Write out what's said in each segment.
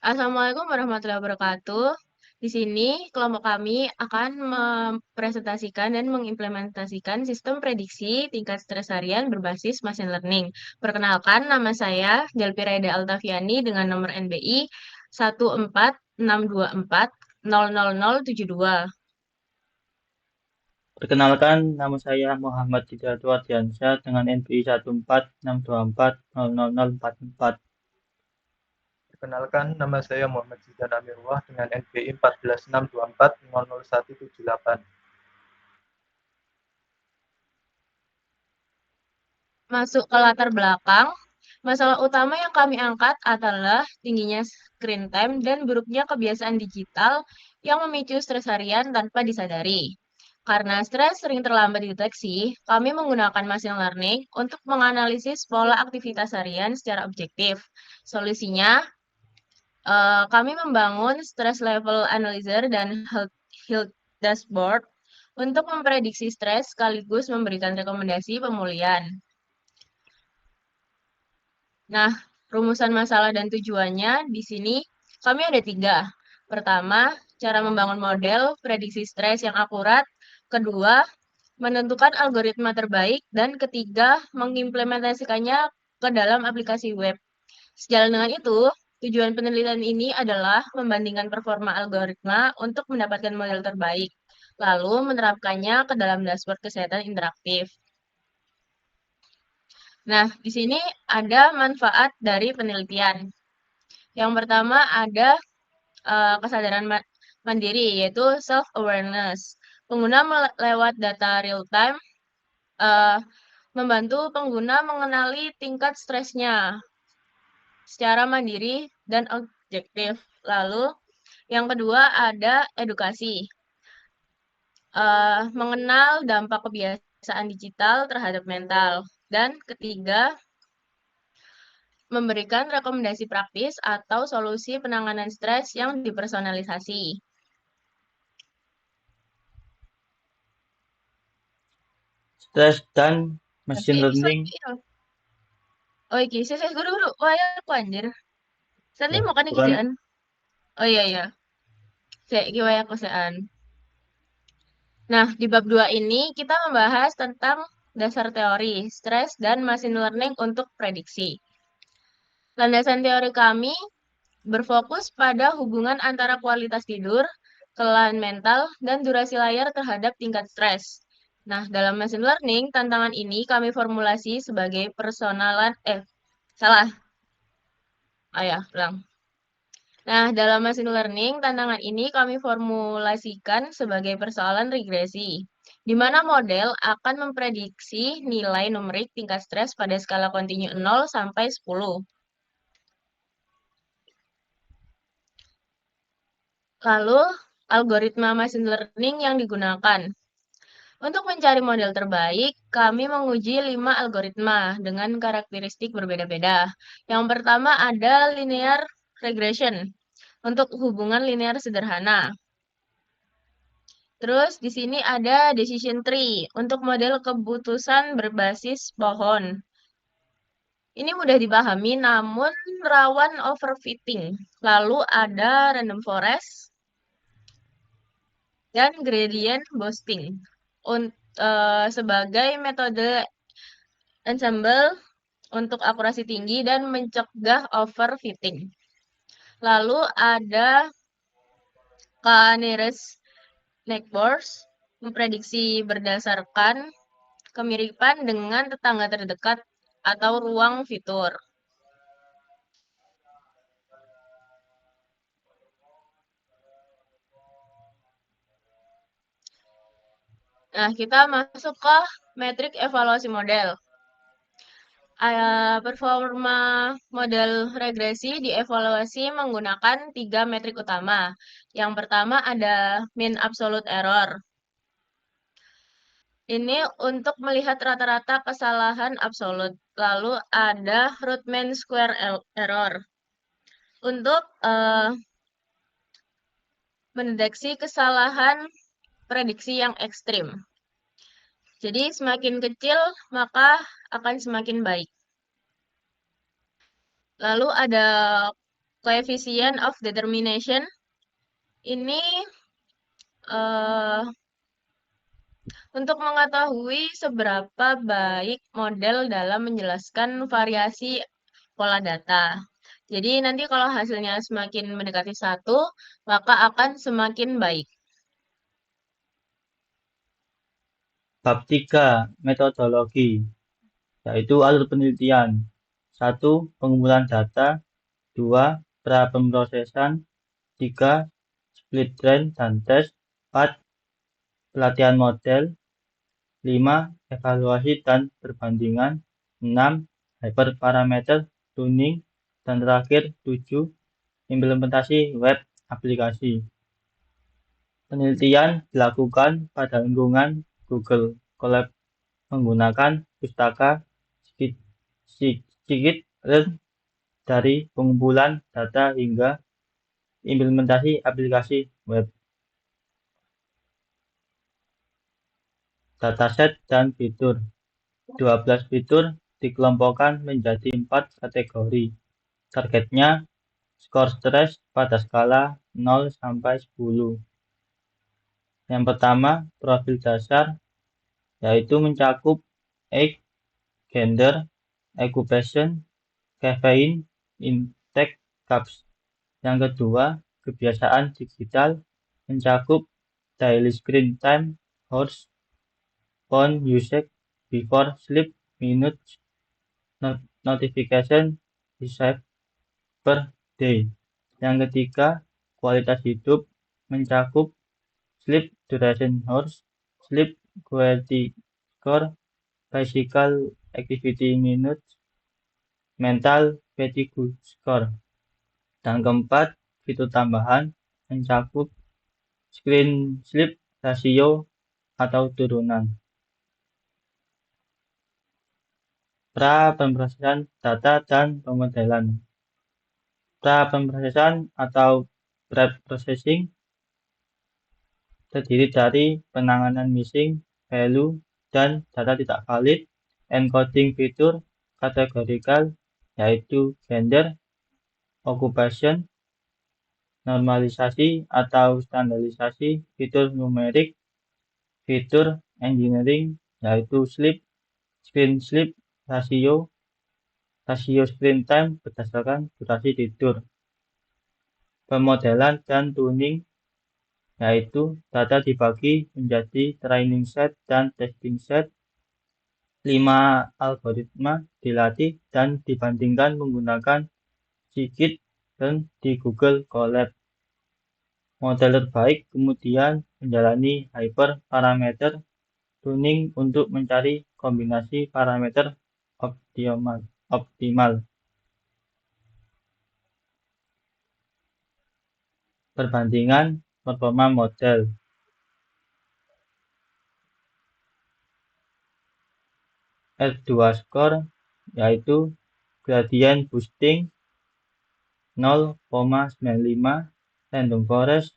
Assalamualaikum warahmatullahi wabarakatuh. Di sini kelompok kami akan mempresentasikan dan mengimplementasikan sistem prediksi tingkat stres harian berbasis machine learning. Perkenalkan, nama saya Delpiraida Altaviani dengan nomor NBI 14624000072. Perkenalkan, nama saya Muhammad Hidayat Ardiansyah dengan NPI 14624000044. Perkenalkan, nama saya Muhammad Zidan Amirullah dengan NPI 14624000178. Masuk ke latar belakang, masalah utama yang kami angkat adalah tingginya screen time dan buruknya kebiasaan digital yang memicu stres harian tanpa disadari. Karena stres sering terlambat dideteksi, kami menggunakan machine learning untuk menganalisis pola aktivitas harian secara objektif. Solusinya, kami membangun stress level analyzer dan health dashboard untuk memprediksi stres sekaligus memberikan rekomendasi pemulihan. Nah, rumusan masalah dan tujuannya di sini kami ada 3. Pertama, cara membangun model prediksi stres yang akurat. Kedua, menentukan algoritma terbaik. Dan ketiga, mengimplementasikannya ke dalam aplikasi web. Sejalan dengan itu, tujuan penelitian ini adalah membandingkan performa algoritma untuk mendapatkan model terbaik, lalu menerapkannya ke dalam dashboard kesehatan interaktif. Nah, di sini ada manfaat dari penelitian. Yang pertama ada kesadaran mandiri, yaitu self-awareness. Pengguna lewat data real-time membantu pengguna mengenali tingkat stresnya secara mandiri dan objektif. Lalu, yang kedua ada edukasi. Mengenal dampak kebiasaan digital terhadap mental. Dan ketiga, memberikan rekomendasi praktis atau solusi penanganan stres yang dipersonalisasi. Stres dan Tapi machine bisa learning. iya. Oh iki, saya guru-guru. Wah, ya aku anjir. Santai Ya, mau kan iki bukan sean. Oh iya iya. Saya iki wae aku sean. Nah, di bab 2 ini kita membahas tentang dasar teori, stres dan machine learning untuk prediksi. Landasan teori kami berfokus pada hubungan antara kualitas tidur, kelelahan mental, dan durasi layar terhadap tingkat stres. Nah, dalam machine learning, tantangan ini kami formulasi sebagai salah. Oh ya, ulang. Nah, dalam machine learning, tantangan ini kami formulasikan sebagai persoalan regresi, di mana model akan memprediksi nilai numerik tingkat stres pada skala kontinu 0 sampai 10. Lalu, algoritma machine learning yang digunakan. Untuk mencari model terbaik, kami menguji 5 algoritma dengan karakteristik berbeda-beda. Yang pertama ada linear regression untuk hubungan linear sederhana. Terus di sini ada decision tree untuk model keputusan berbasis pohon. Ini mudah dipahami namun rawan overfitting. Lalu ada random forest dan gradient boosting sebagai metode ensemble untuk akurasi tinggi dan mencegah overfitting. Lalu ada K-nearest neighbors memprediksi berdasarkan kemiripan dengan tetangga terdekat atau ruang fitur. Nah, kita masuk ke metrik evaluasi model. Performa model regresi dievaluasi menggunakan 3 metrik utama. Yang pertama ada mean absolute error. Ini untuk melihat rata-rata kesalahan absolut. Lalu ada root mean square error. Untuk mendeteksi kesalahan prediksi yang ekstrim. Jadi semakin kecil maka akan semakin baik. Lalu ada coefficient of determination ini untuk mengetahui seberapa baik model dalam menjelaskan variasi pola data. Jadi nanti kalau hasilnya semakin mendekati 1, maka akan semakin baik. Bab 3. Metodologi, yaitu alur penelitian. 1. Pengumpulan data. 2. Pra-pemrosesan. 3. Split train dan tes. 4. Pelatihan model. 5. Evaluasi dan perbandingan. 6. Hyperparameter tuning. Dan terakhir 7. Implementasi web aplikasi. Penelitian dilakukan pada lingkungan Google Colab menggunakan pustaka scikit-learn dari pengumpulan data hingga implementasi aplikasi web. Dataset dan fitur. 12 fitur dikelompokkan menjadi 4 kategori. Targetnya skor stres pada skala 0 sampai 10. Yang pertama, profil dasar, yaitu mencakup age, gender, occupation, caffeine, intake, carbs. Yang kedua, kebiasaan digital, mencakup daily screen time, hours, phone usage, before sleep, minutes, notification received per day. Yang ketiga, kualitas hidup, mencakup sleep duration hours, sleep quality score, physical activity minutes, mental fatigue score. Dan keempat, fitur tambahan mencakup screen sleep ratio atau turunan. Pra-pemrosesan data dan pemodelan. Pra-pemrosesan atau pre-processing terdiri dari penanganan missing value dan data tidak valid, encoding fitur kategorikal, yaitu gender, occupation, normalisasi atau standarisasi fitur numerik, fitur engineering, yaitu sleep, screen sleep ratio, rasio screen time berdasarkan durasi tidur. Pemodelan dan tuning, yaitu data dibagi menjadi training set dan testing set. 5 algoritma dilatih dan dibandingkan menggunakan scikit-learn di Google Colab. Model terbaik kemudian menjalani hyperparameter tuning untuk mencari kombinasi parameter optimal. Perbandingan performa model. R2 score, yaitu gradient boosting 0,95, random forest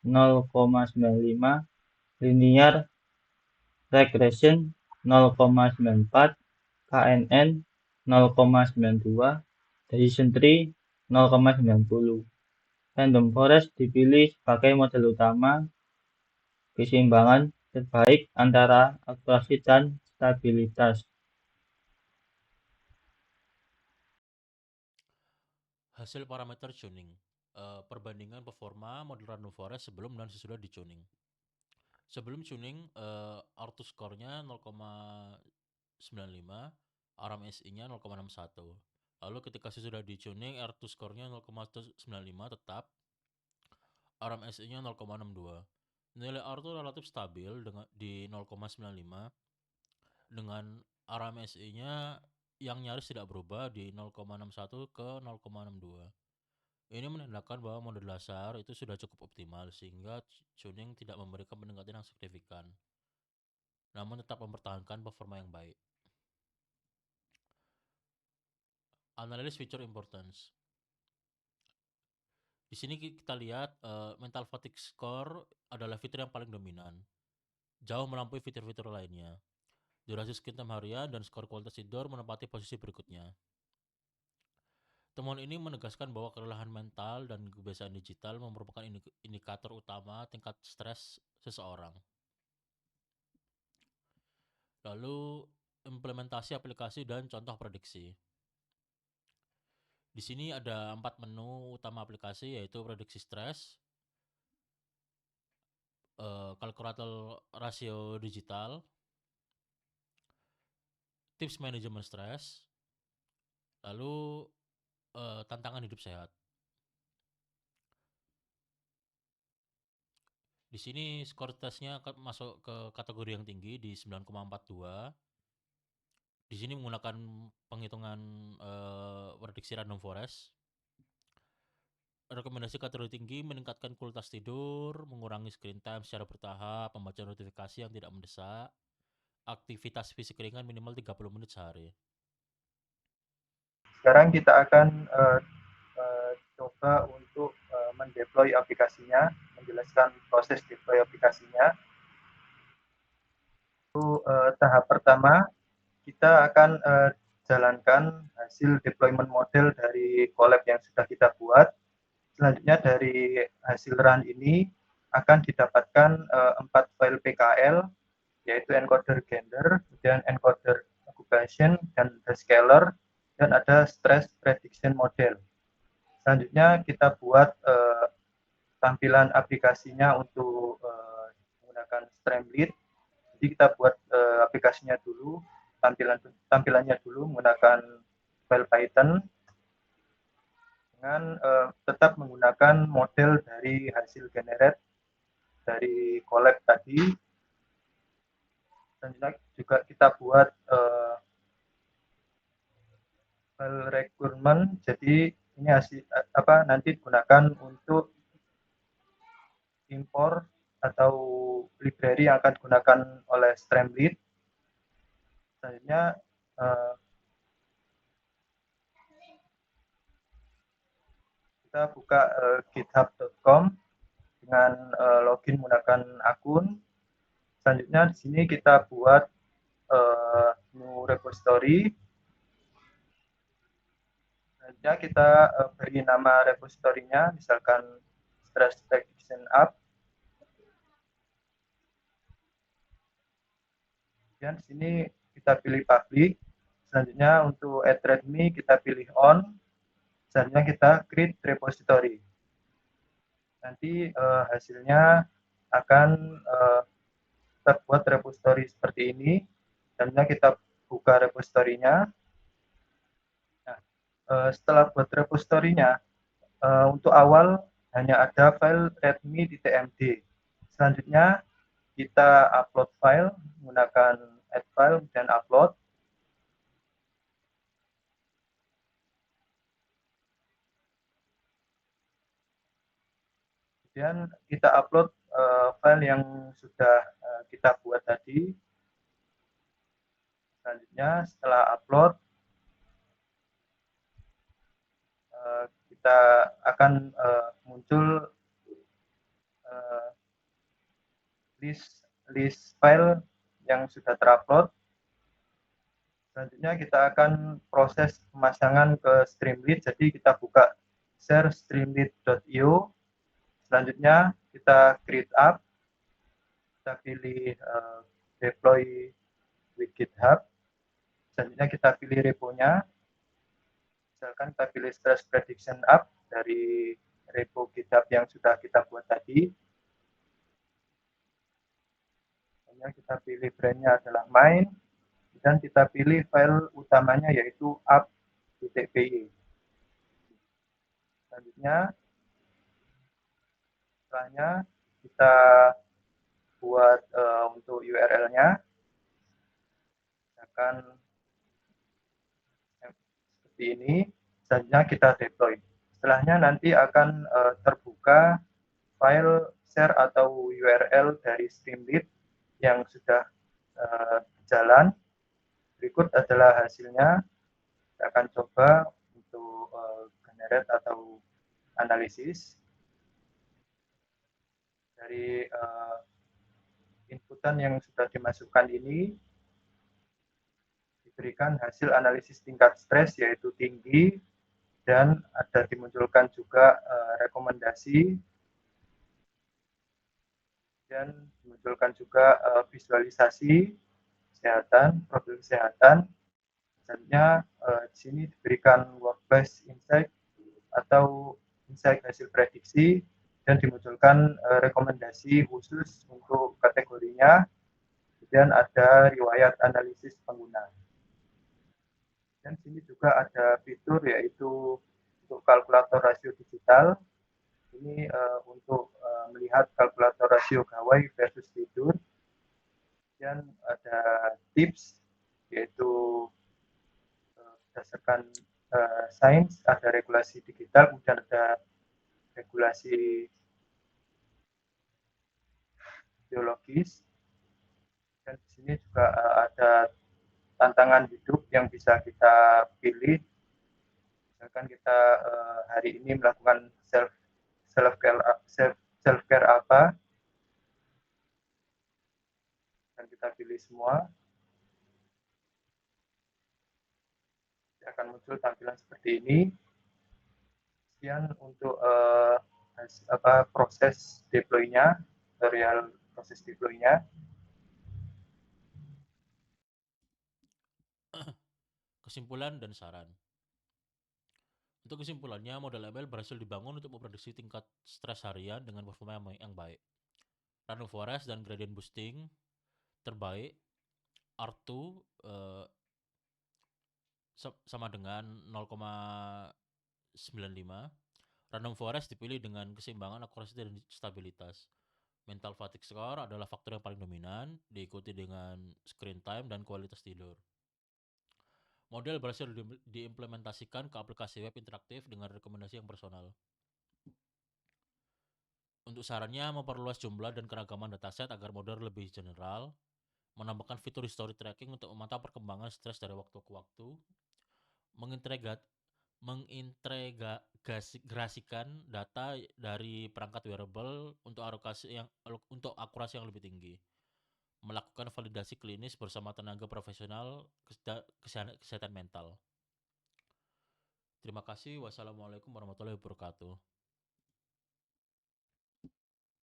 0,95, linear regression 0,94, KNN 0,92, decision tree 0,90. Random forest dipilih sebagai model utama. Keseimbangan terbaik antara akurasi dan stabilitas. Hasil parameter tuning. Perbandingan performa model random forest sebelum dan sesudah di tuning. Sebelum tuning, R2 score-nya 0,95, RMSI-nya 0,61. Lalu ketika sesudah di tuning, R2 score-nya 0,95 tetap, RMSI-nya 0,62. Nilai R2 relatif stabil di 0,95 dengan RMSI-nya yang nyaris tidak berubah di 0,61 ke 0,62. Ini menandakan bahwa model dasar itu sudah cukup optimal sehingga tuning tidak memberikan peningkatan yang signifikan, namun tetap mempertahankan performa yang baik. Analysis feature importance. Di sini kita lihat mental fatigue score adalah fitur yang paling dominan, jauh melampaui fitur-fitur lainnya. Durasi screen time harian dan skor kualitas tidur menempati posisi berikutnya. Temuan ini menegaskan bahwa kelelahan mental dan kebiasaan digital merupakan indikator utama tingkat stres seseorang. Lalu, implementasi aplikasi dan contoh prediksi. Di sini ada 4 menu utama aplikasi, yaitu prediksi stres, kalkulator rasio digital, tips manajemen stres, lalu tantangan hidup sehat. Di sini skor tesnya masuk ke kategori yang tinggi di 9,42. Di sini menggunakan penghitungan prediksi random forest. Rekomendasi kategori tinggi meningkatkan kualitas tidur, mengurangi screen time secara bertahap, membaca notifikasi yang tidak mendesak, aktivitas fisik ringan minimal 30 menit sehari. Sekarang kita akan coba untuk mendeploy aplikasinya, menjelaskan proses deploy aplikasinya. Tahap pertama, kita akan jalankan hasil deployment model dari collab yang sudah kita buat. Selanjutnya dari hasil run ini akan didapatkan 4 file PKL, yaitu encoder gender, kemudian encoder occupation, dan the scalar, dan ada stress prediction model. Selanjutnya kita buat tampilan aplikasinya untuk menggunakan Streamlit. Jadi kita buat aplikasinya dulu, tampilannya dulu menggunakan file Python dengan tetap menggunakan model dari hasil generate dari collab tadi. Selanjutnya juga kita buat file requirement. Jadi ini hasil nanti digunakan untuk import atau library yang akan digunakan oleh Streamlit. Selanjutnya kita buka github.com dengan login menggunakan akun. Selanjutnya di sini kita buat new repository. Selanjutnya kita beri nama repositorinya, misalkan stress prediction app. Kemudian di sini kita pilih public. Selanjutnya untuk add readme kita pilih on. Selanjutnya kita create repository. Nanti hasilnya akan terbuat repository seperti ini. Selanjutnya kita buka repositorinya. Nah, setelah buat repositorinya, untuk awal hanya ada file readme.md. Selanjutnya kita upload file menggunakan add file dan upload. Kemudian kita upload file yang sudah kita buat tadi. Selanjutnya setelah upload, kita akan muncul list file yang sudah terupload. Selanjutnya kita akan proses pemasangan ke Streamlit. Jadi kita buka share streamlit.io. Selanjutnya kita create app. Kita pilih deploy with GitHub. Selanjutnya kita pilih reponya. Misalkan kita pilih stress prediction app dari repo GitHub yang sudah kita buat tadi. Selanjutnya kita pilih brandnya adalah mine. Dan kita pilih file utamanya yaitu app.py. Selanjutnya, setelahnya kita buat untuk URL-nya. Misalkan seperti ini. Selanjutnya kita deploy. Setelahnya nanti akan terbuka file share atau URL dari Streamlit yang sudah jalan. Berikut adalah hasilnya. Kita akan coba untuk generate atau analisis. Dari inputan yang sudah dimasukkan ini diberikan hasil analisis tingkat stres yaitu tinggi, dan ada dimunculkan juga rekomendasi dan dimunculkan juga visualisasi kesehatan, profil kesehatan. Selanjutnya di sini diberikan work-based insight atau insight hasil prediksi dan dimunculkan rekomendasi khusus untuk kategorinya. Kemudian ada riwayat analisis pengguna. Dan sini juga ada fitur yaitu untuk kalkulator rasio digital. Ini untuk melihat kalkulator rasio gawai versus tidur. Dan ada tips yaitu berdasarkan sains, ada regulasi digital, kemudian ada regulasi biologis. Dan di sini juga ada tantangan hidup yang bisa kita pilih. Misalkan kita hari ini melakukan self care apa, dan kita pilih semua, akan muncul tampilan seperti ini. Sekian untuk proses deploy-nya, tutorial proses deploy-nya. Kesimpulan dan saran. Untuk kesimpulannya, model ML berhasil dibangun untuk memprediksi tingkat stres harian dengan performa yang baik. Random forest dan gradient boosting terbaik. R2 sama dengan 0,95. Random forest dipilih dengan keseimbangan akurasi dan stabilitas. Mental fatigue score adalah faktor yang paling dominan, diikuti dengan screen time dan kualitas tidur. Model berhasil diimplementasikan ke aplikasi web interaktif dengan rekomendasi yang personal. Untuk sarannya, memperluas jumlah dan keragaman dataset agar model lebih general, menambahkan fitur history tracking untuk memantau perkembangan stres dari waktu ke waktu, mengintegrasikan data dari perangkat wearable untuk akurasi yang lebih tinggi, melakukan validasi klinis bersama tenaga profesional kesehatan mental. Terima kasih. Wassalamualaikum warahmatullahi wabarakatuh.